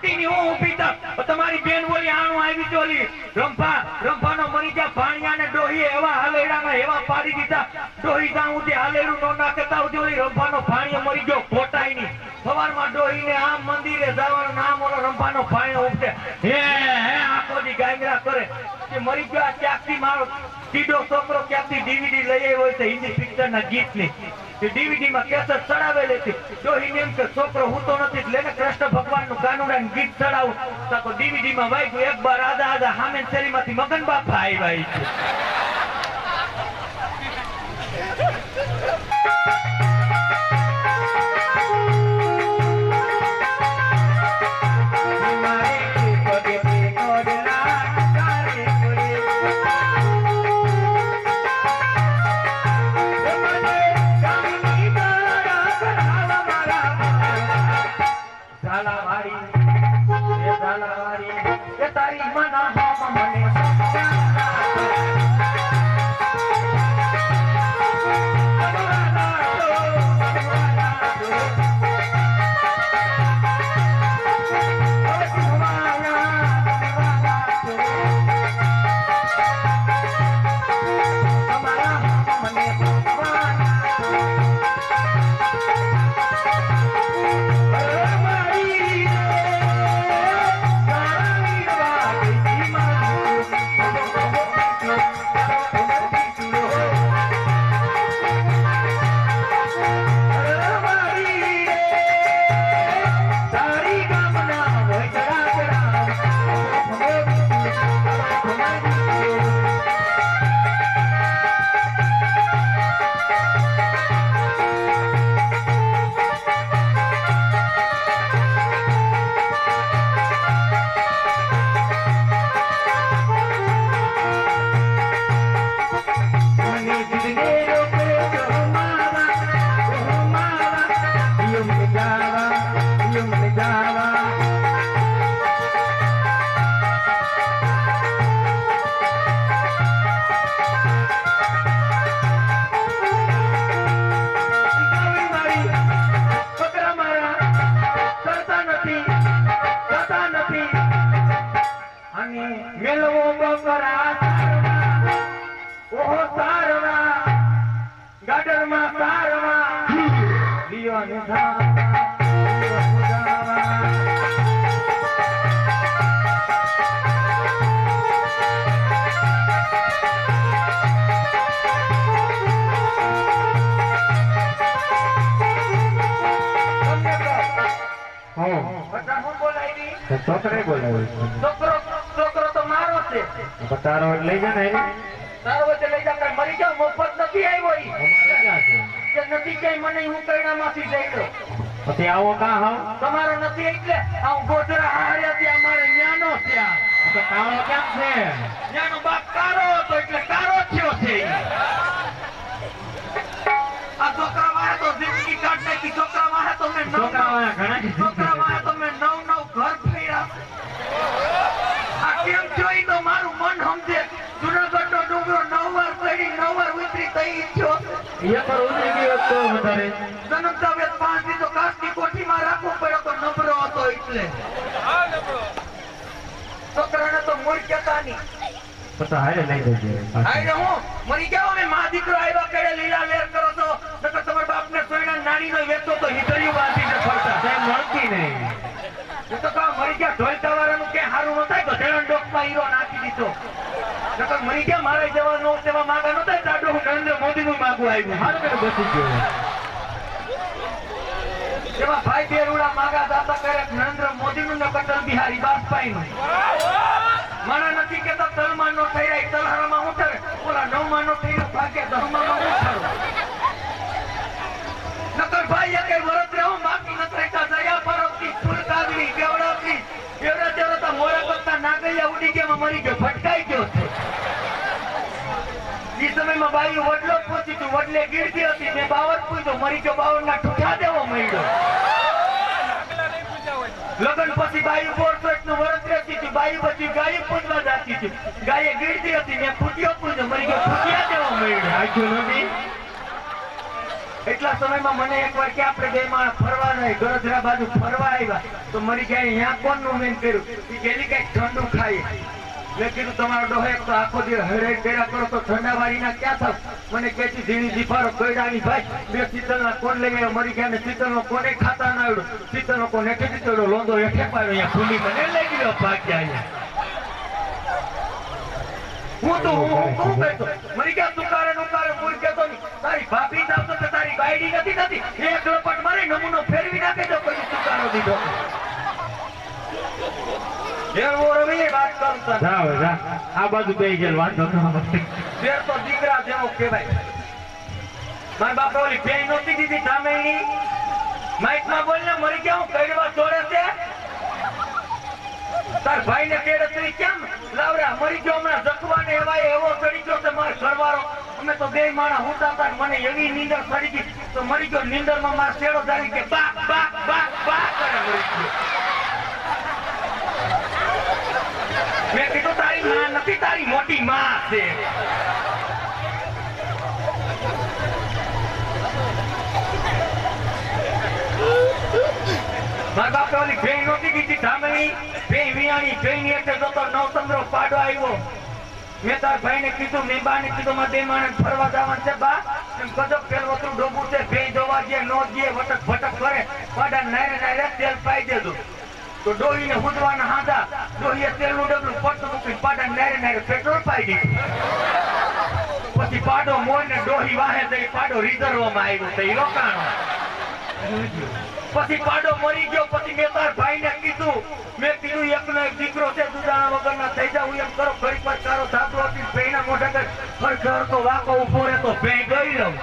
ખોટી ની હું ઊભી તા તમારી બેન બોલી આણું આવી ચોલી રંભાનો મરી જા ભાણિયા ને ડોહી એવા હાલેડામાં એવા પાડી દીધા ડોહી ત્યાં ઉધી હાલેડું નો નાખતા ઉધી ઓલી રંભાનો ભાણિયો મરી ગયો ખોટાઈ ની સવારમાં ડોહી ને આમ મંદિરે જવાનું નામ ઓલો રંભાનો ભાણિયો ઉઠે હે આખો દી ગાંગરા કરે કે મરી ગયો ક્યાંકથી મારો સીધો છોકરો ક્યાંકથી ડીવીડી લઈ આવ્યો હોય છે હિન્દી પિક્ચર ના ગીત ની ડીવીડી માં કેસેટ ચડાવેલી હતી ડોહી એમ કે છોકરો હું તો નથી એટલે કૃષ્ણ ભગવાન નું કાનુડા ગીત ચડાવું તો ડીવીડી માં વાગ્યું એક બાર આધા આધા હામેન શેરી માંથી મગન બાપા આવ્યા છે છોકરો તો મારો છે તારો લઈ જા ને તારો વચ્ચે લઈ જા કઈ મરી જાવ મફત નથી આવ્યો ઈ ક્યાં છે કે નથી કઈ મને હું કઈનામાંથી જઈ ગયો પછી આવો કા હાવ તમારો નથી એટલે આ ગોધરા હાર્યા ત્યાં મારે ન્યાનો છે તો કાળો ક્યાં છે ન્યાનો બાપ કારો હતો એટલે કારો થયો છે આ છોકરા વાહે તો જિંદગી કાઢ નાખી છોકરા વાહે તો મેં છોકરા વાહે ઘણા છોકરા વાહે તો મેં નવ ઘર ફેર્યા આ કેમ જોઈ તો મારું મન સમજે જુનાગઢ નો ડુંગરો 9 વાર ચડી 9 વાર ઉતરી તઈ થયો એ પર ઉતરી ગયો તો વધારે જન્મતા વેત 5 દી તો કાસ્ટી કોઠી માં રાખવો પડ્યો તો નબળો હતો એટલે હા નબળો છોકરાને તો મૂળ કેતા ની પતા હારે લઈ જજે હારે હું મરી જાવ મે માં દીકરો આવ્યા કેડે લીલા લેર કરો તો નકર તમાર બાપ ને સોયણા નાની નો વેચો તો હિતરિયું બાંધીને ફરતા તે મળતી નહીં તો કા મરી ગયા ઢોલતા વાળાનું કે હારું ન થાય ગધેડો ડોકમાં હીરો નાખી દીધો નકર મરી ગયા મારે જવાનો તેવા માંગા ન થાય તાડો હું નરેન્દ્ર મોદી નું માંગુ આવ્યું હારું કે બચી ગયો જેવા ભાઈ બેરુડા માંગા દાતા કરે નરેન્દ્ર મોદી નું ને અટલ બિહારી વાજપેયી નું મારા નથી કેતા તલમાન નો થઈ રહી તલહારામાં ઉતરે ઓલા 9 માં નો થઈ ભાગે 10 માં નો ઉતરો નકર ભાઈ કે વરત રહો બાકી ન રહેતા દયા પરોતી ફૂલ કાગડી કેવડાતી એવડા તેવડા મોરા પત્તા નાગલિયા ઉડી ગયા મરી ગયો ફટકાઈ ગયો છે ઈ સમયમાં બાઈ વડલો પૂછી તું વડલે ગીરતી હતી મે બાવર પૂછ્યો મરી ગયો બાવર ના ઠુઠા દેવો મળ્યો લગન પછી બાઈ બોરસોટ નું વરત રહેતી હતી બાઈ પછી ગાય પૂજવા જાતી હતી ગાયે ગીરતી હતી મે ફૂટ્યો પૂછ્યો મરી ગયો ફૂટ્યા દેવો મળ્યો આખ્યો નથી એટલા સમયમાં મને એકવાર કે આપણે બે માણસ ફરવા નહીં ગોધરા બાજુ ફરવા આવ્યા તો મરી ગયા અહીંયા કોણનું મેન કર્યું કે એની કઈક ઠંડુ ખાઈ મેં કીધું તમારો ડોહે તો આખો દિવસ હરે કર્યા કરો તો ઠંડા વાળીના ક્યાં થાવ મને કહેતી ઝીણી જીફારો કોયડાની ભાઈ બે શીતલના કોણ લઈ આવ્યો મરી ગયા ને શીતલનો કોને ખાતા ના આવડ્યું શીતલનો કોને કીધી તો લોંદો હેઠે પાડ્યો અહીંયા ફૂલી મને લઈ ગયો ભાગ્યા અહીંયા હું કહેતો મરી ગયા તુકારે નુકારે પૂર કહેતો તારી ભાભી જાવ તો તારી બાયડી નથી થતી એક લપટ મારે નમૂનો ફેરવી નાખે તો કોઈ તુકારો દીધો આ બાજુ બે ગયેલ વાત તો દીકરા જેવો કહેવાય મારા બાપા ઓલી પેન નહોતી દીધી સામેની માઇક માં બોલ ને મરી ગયા હું કઈડવા છોડે છે તાર ભાઈ ને કેડે તું કેમ લાવરા મરી ગયો હમણાં જખવાને એવાય એવો ચડી ગયો છે મારો સરવારો અમે તો બે માણા હુતા હતા મને એવી નીંદર ચડી ગઈ તો મરી ગયો નીંદર માં મારો શેડો જાણી કે બા બા બા બા કરે મરી ગયો મેં કીધું તારી માં નથી તારી મોટી માં છે મારા બાપે ઓલી ભેઈ નહોતી કીધી ધામણી ભેઈ વિયાણી ભેઈ એટલે જોતો નવતંદ્રો પાડો આવ્યો મેં તાર ભાઈ ને કીધું મેં બા ને કીધું માં બે માણસ ફરવા જવાનું છે બા એમ કદો પેલવતરું ડોબું છે ભેઈ જોવા જે નો જે વટક ભટક કરે પાડા નાયરે નાયરે તેલ પાઈ દેજો તો ડોહી ને હુદવાના હાંધા ડોહીએ તેલનું ડબલું પડતું મૂકી પાડા નાયરે નાયરે પેટ્રોલ પાઈ દીધું પછી પાડો મોય ને ડોહી વાહે જઈ પાડો રિઝર્વમાં આવ્યો તો એ રોકાણો પછી પાડો મરી ગયો પછી મેં તાર ભાઈ ને કીધું મેં કીધું એકનો એક દીકરો છે દુદાણા વગરના થઈ જાવ એમ કરો ઘડી પર તારો ધાબળો હતી ભેઈના મોઢા કર ખર તો વાકો ઉભો રહે તો ભેઈ ગઈ રહું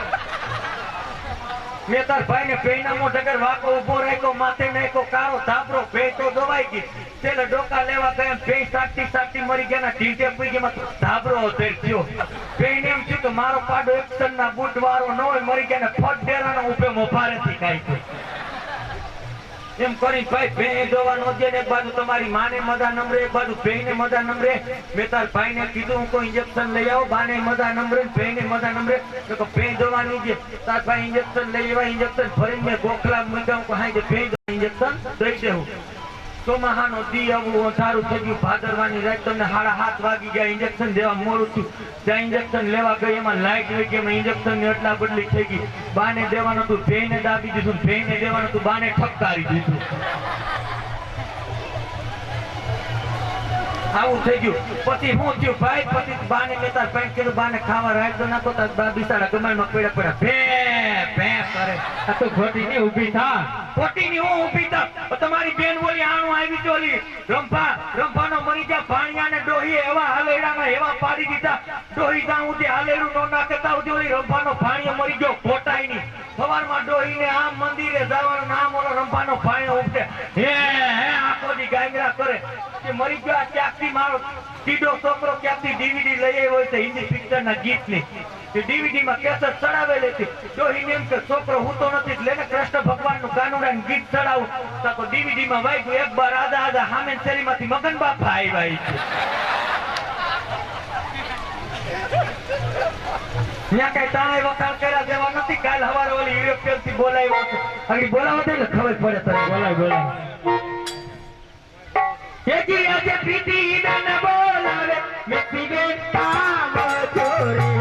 મેં તાર ભાઈ ને ભેઈના મોઢા કર વાકો ઉભો રાખ્યો માથે નાખ્યો કારો ધાબળો ભેઈ તો દવાઈ ગઈ તેલે ડોકા લેવા ગયા ભેઈ સાચી મરી ગયા ઢીંચે પડી ગયા ધાબળો થયો ભેઈને એમ થયું કે મારો પાડો એક્શન ના બુટ વાળો ન હોય મરી ગયા ને ફટ ડેરાનો ઉભે મોફારેથી ખાઈ છે એમ કરી ભાઈ ભેઈ જોવાનો છે એક બાજુ તમારી માને મજા નંબરે એક બાજુ ભેઈને મજા નંબરે મેં તાર ભાઈ ને કીધું હું કોઈ ઇન્જેક્શન લઈ આવો બાને મજા નંબરે ભેઈને મજા નંબરે તો ભેઈ જોવાની છે તાર ભાઈ ઇન્જેક્શન લઈ આવ્યા ઇન્જેક્શન ભરીને ગોખલા મૂક્યા હું હાઈ ભેઈ ઇન્જેક્શન દઈ દેવું ચોમાહાનો દી આવું સારું થઈ ગયું ભાદરવાની રાત તમને 7:30 વાગી ગયા ઇન્જેક્શન દેવા મોડું થયું જ્યાં ઇન્જેક્શન લેવા ગઈ એમાં લાઈટ વહી ગઈ એમાં ઇન્જેક્શન ની એટલા બદલી થઈ ગઈ બાને દેવાનું હતું ભેઈને દાબી દીધું ભેઈને દેવાનું હતું બાને ઠપકારી દીધું આવું થઈ ગયું પછી હું થયું ભાઈ પછી બાને લેતા પેન્ટ કર્યું બાને ખાવા રાખતો ના તો બા બિસાડા કમાલમાં પડ્યા ભે ભે કરે આ તો ખોટી ની ઊભી થા ખોટી ની હું ઊભી થા તમારી બેન બોલી આણું આવી ચોલી રંભાનો મરી ગયા ભાણિયા ને ડોહી એવા હાલેડામાં એવા પાડી દીધા ડોહી ત્યાં ઉધી હાલેડું નો નાખતા ઉધી ઓલી રંભાનો ભાણિયો મરી ગયો ખોટાઈ ની સવારમાં ડોહી ને આમ મંદિરે જવાનું નામ ઓલો રંભાનો ભાણિયો ઉઠે હે આખો દી ગાંગરા કરે કે મરી ગયો ક્યાંકથી મારો સીધો છોકરો ક્યાંકથી ડીવીડી લઈ આવ્યો છે હિન્દી પિક્ચર ના ગીત ની ડીવીડી માં કેસેટ ચડાવેલી હતી ડોહી એમ કે છોકરો હું તો નથી એટલે કૃષ્ણ ભગવાન નું કાનુડા ગીત ચડાવું તો ડીવીડી માં વાગ્યું એક બાર આધા આધા હામેન શેરી માંથી મગન બાપા આવ્યા ત્યાં કઈ તાણે વખાણ કર્યા જેવા નથી કાલ હવારે ઓલી યુરોપિયન થી બોલાવ્યો છે બોલાવો દે ખબર પડે તને બોલાય એકી આજે પીતી ઈદન બોલાવે મેથી બેટા મજોરે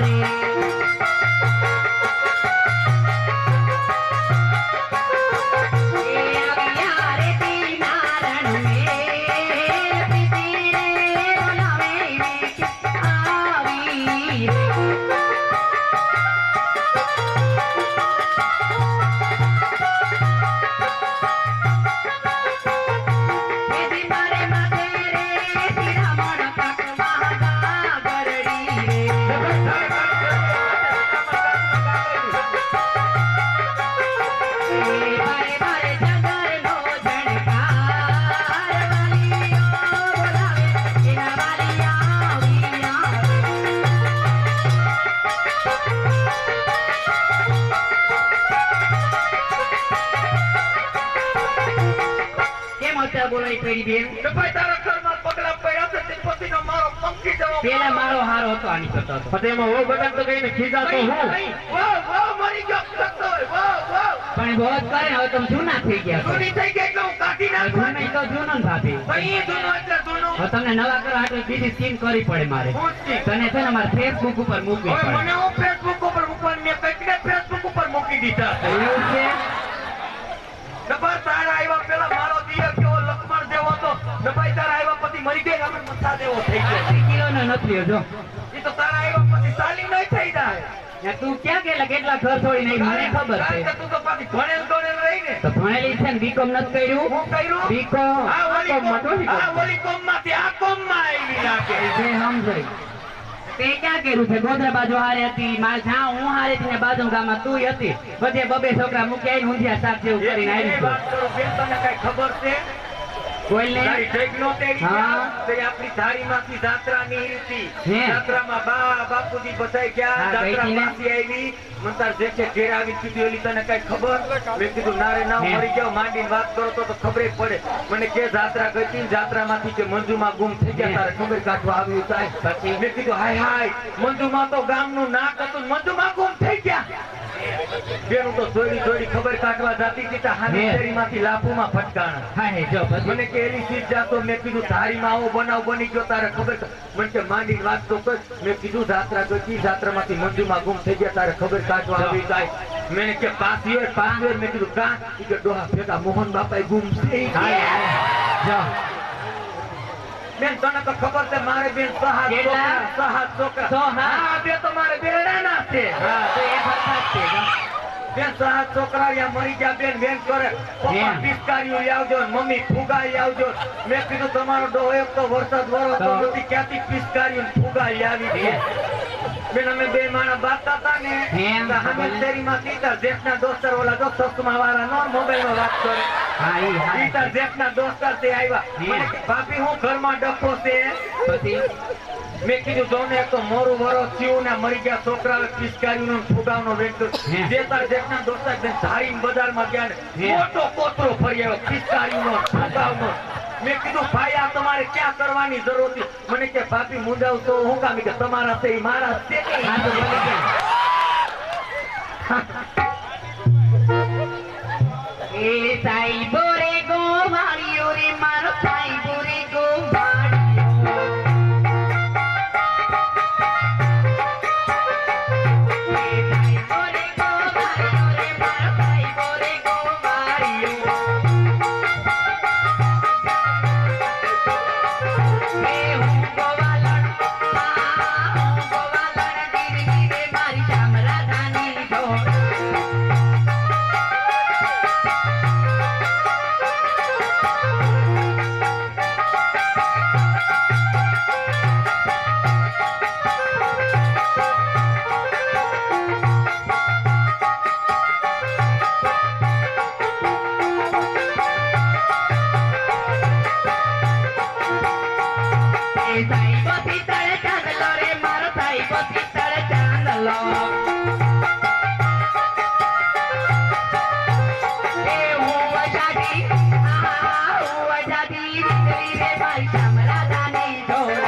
Hare પડી બેન? કે ભાઈ તારા ઘરમાં પગલા પડ્યા છે તે પછીનો મારો પંખી જવો પેલા મારો હારો હતો આની કરતો હતો. પછી એમાં વો બટન તો કઈને ખીજાતો હું વાહ મરી ગયો કરતો હોય વાહ પણ બહુ જ કરે હવે તમે જૂના થઈ ગયા છો. જૂની થઈ ગઈ એટલે હું કાઢી જૂનો નાખવાની ઈ તો જૂનો ને ભાભી. ભાઈ જૂનો એટલે જૂનો હવે તમને નવા કરવા એટલે બીજી સ્કીમ કરવી પડે મારે. હું જ છી. તને છે ને મારે ફેસબુક ઉપર મૂકવી હવે મને પડે. હું ફેસબુક ઉપર મૂકવાની મેં કઈકને ફેસબુક ઉપર મૂકી દીધા છે. એવું છે? ડબ્બા તારા આવ્યા પેલા મારો દિયર કેવો લક્ષ્મણ જેવો હતો ડબ્બાઈ તારા આવ્યા પછી મરી ગઈ અમે મથા જેવો થઈ ગયો 8 કિલોનો નથી જો. ઈ તો તારા આવ્યા પછી સાલી નહીં થઈ જાય ને તું ક્યાં ગયેલા કેટલા ઘર છોડી નહીં મને ખબર કારણ કે છે. તું તો પાછી ભણેલ ગણેલ રહી ને તો ભણેલી છે ને બીકોમ નથી કર્યું? હું કર્યું બીકોમ. આ ઓલી કોમમાં તો નહીં આ ઓલી કોમમાંથી આ કોમમાં આવી લાગે જે સમજાય. તે ક્યાં કર્યું છે? ગોધરા બાજુ હારે હતી મારે જ્યાં હું હારે હતી ને બાજુ ગામમાં તું હતી બધે બબે છોકરા મૂકી આવીને ઊંધિયા શાક જેવું કરીને આવી એક છું. વાત કરું બેન તને કઈ ખબર છે બોલને. તારી ઢેકનો તેડી હા. ગયા તો એ આપણી ધારીમાંથી જાત્રાની હતી હે. જાત્રામાં બાપુજી બધાય ગયા હા, જાત્રા ગઈ હતી ને. પાછી આવી મંતાર જે છે ઘેર આવી કીધું એલી તને કઈ ખબર મેં કીધું નારે ના હે. મરી જાવ માંડીને વાત કરો તો ખબર પડે મને કે જાત્રા ગઈ હતી ને જાત્રામાંથી કે મંજુમાં ગુમ થઈ ગયા હે. તારે ખબર કાઢવા આવ્યું થાય પછી? મેં કીધું હાય મંજુમાં તો ગામનું નાક હતું ને મંજુમાં ગુમ થઈ ગયા બેનું તો જોડી ખબર કાઢવા જાતી હતી તો હાની હે. શેરીમાંથી લાફુમાં ફટકાણા હા હે જો પછી. મને કે એની સીટ જાતો મેં કીધું ધારીમાં આવો બનાવ બની ગયો તારે ખબર મને કે માંડીને વાત તો કર મેં કીધું જાત્રા ગઈ જાત્રામાંથી મંજુમાં ગુમ થઈ ગયા તારે ખબર કાઢવા આવી જાય મેં કે પાછી મેં કીધું કા ઈ કે ડોહા ભેગા મોહન બાપાએ ગુમ થઈ હા ગયા જો. બેન તને તો ખબર છે મારે બેન સહાત કેટલા? છોકરા સહાત? હા બે તો મારે બેરડાના છે હા તો એ ફરતા જ છે જો. બેન સહાત છોકરા યા મરી ગયા બેન કરે પપ્પા બેન. પિસ્કારીઓ આવજો ને મમ્મી ફુગાઈ આવજો મેં કીધું તમારો ડોહો એક તો વરસાદ વરસતો તો. નથી ક્યાંથી પિસ્કારીઓ ને ફુગાઈ આવી છે બેન અમે બે માણસ બાતતા હતા ને બેન. તો અમે શેરીમાં સીતા જેઠના દોસ્તર ઓલા જો સસ્તમાં વાળા નો મોબાઈલમાં વાત કરે હા ઈ હા. સીતા જેઠના દોસ્તર તે આવ્યા બેન. મને કે, ભાભી હું ઘરમાં ડખો છે પછી મેં કીધું જો ને એક તો મોરું વરસ થયું ને મરી ગયા છોકરા પિસ્કારીનો ને ફુગાવનો વેચતો હે. જે તાર જેટના દોસ્તા બેન ધારીને બજારમાં ગયા ને હે. મોટો કોતરો ફરી આવ્યો પિસ્કારીનો ફુગાવનો મેં કીધું ભાઈ આ તમારે ક્યાં કરવાની જરૂર હતી મને કે ભાભી મુંજાવ તો હું કામ કે તમારા છે ઈ મારા છે કે હા તો બોલી ગયા. એ સાઈબો રે ગોવાળિયો રે મારો સાઈબો રે ગોવાળિયો. એ સાઈબો રે ગોવાળિયો રે મારો સાઈબો રે ગોવાળિયો. એ હું ગોવાળણ, હું ગોવાળણ ધીરે ધીરે મારી ચામરાધાની ઢોળ. એ સાઈબો પિત્તળ ચાંદલો રે મારો સાઈબો પિત્તળ ચાંદલો. એ હું વજાડી, હું વજાડી રીતરી રે મારી ચામરાધાની ઢોળ.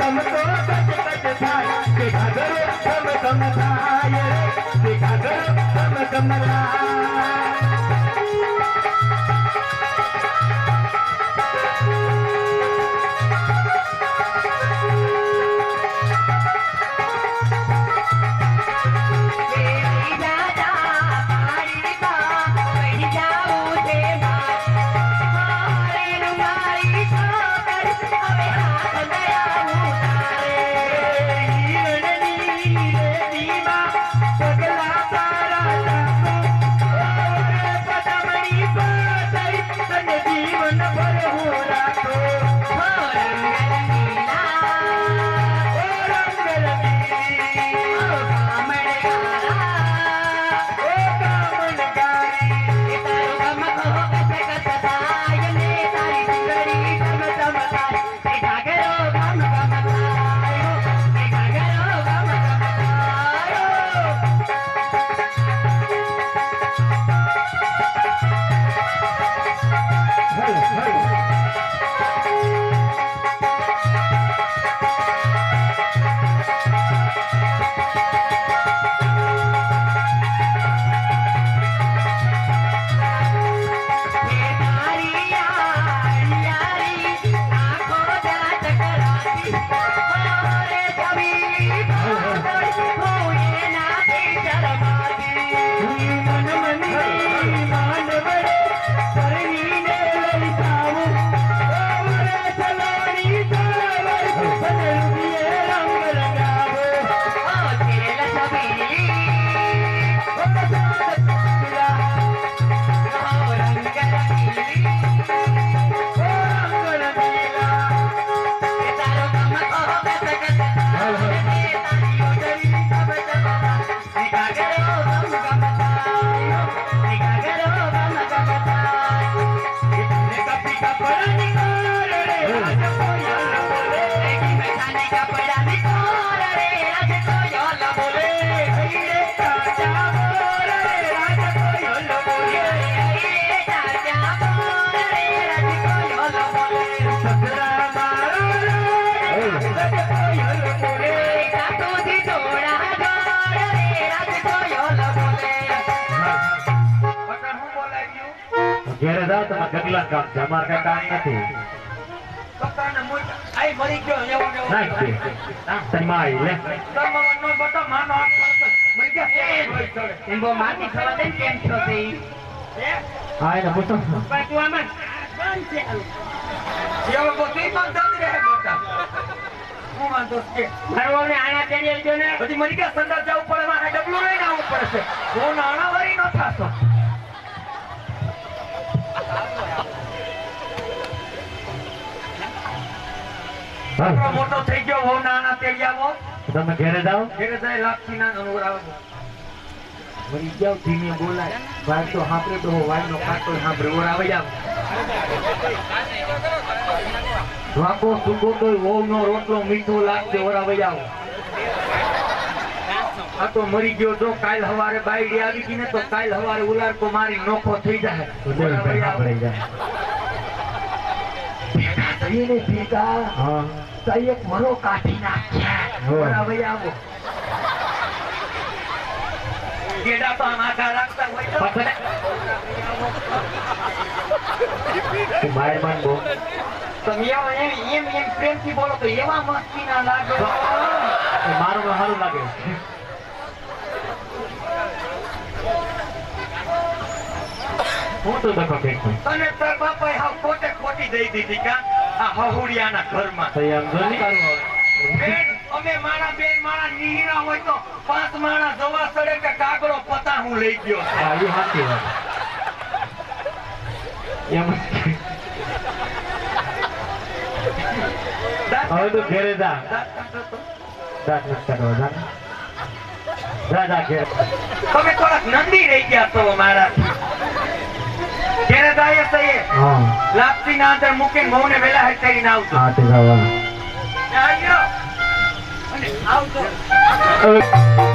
ધમ તો કચ કચ થાય કે ઘાઘરો ધમ ધમ થાય કે ઘાઘરો ધમ ધમ થાય ઘેરે જાઓ તમે ગગલા કામ છે અમારે કઈ કામ નથી કપડાને મોય આઈ મરી ગયો એવો એવો નાખ દે તારી માં આવી લે તમારો બટા માનો હાથ પડતો મરી ગયા એમ બહુ માટી ખવા દે ને કેમ છો તે હા એને પૂછો પણ તું આમાં બંધ છે એવો બોતી માં દમ રહે બટા હું વાંધો છે મારો ને આના તેડી આવજો ને બધી મરી ગયા સંદર જવું પડે મારે ડબલું લઈને આવવું પડશે હું નાણા વરી ન થાતો હા મોટો થઈ ગયો હું નાના તેડી આવો તમે ઘેરે જાઓ ઘેરે જાય લાખી ના અનુર આવો મરી જાઓ ધીમે બોલાય વાર તો હાંભળે તો વાયનો કાટો હાંભળે ઓર આવે જાવ વાકો સુગો તો વહુનો રોટલો મીઠો લાગશે ઓર આવે જાવ આ તો મરી ગયો જો કાલ હવારે બાયડી આવી ગઈ ને તો કાલ હવારે ઉલાર તો મારી નોખો થઈ જાય આપણે જાય એને ભેગા હા તો એક મરો કાઢી નાખ્યા હોય. બરાબર આવો ગેડા તો આમ આઘા રાખતા હોય તો પકડે તું માર માન બો તમે એમ પ્રેમથી બોલો તો એવા મસ્તી ના લાગે મારું સારું લાગે હું તો દખો ફેંક તને તાર બાપાએ હાવ ખોટે ખોટી દઈ દીધી કા આ હહુડિયાના ઘરમાં તો એમ જો નહીં બેન અમે મારા બે મારા નીહરા હોય તો 5 માણા જવા સડે કે કાગડો પતા હું લઈ ગયો હા એ સાચી વાત એમ હવે તું ઘેરે જા દાંત નથી કાઢવા જા જા ઘેર તમે થોડાક નંદી રહી ગયા તો મારા ઘેરે જાય સહી હા લાપસી ના અંદર મૂકીને બહુને વેલા હેઠ કરીને આવજો હા તે જવાનું આવ્યો અને આવજો હવે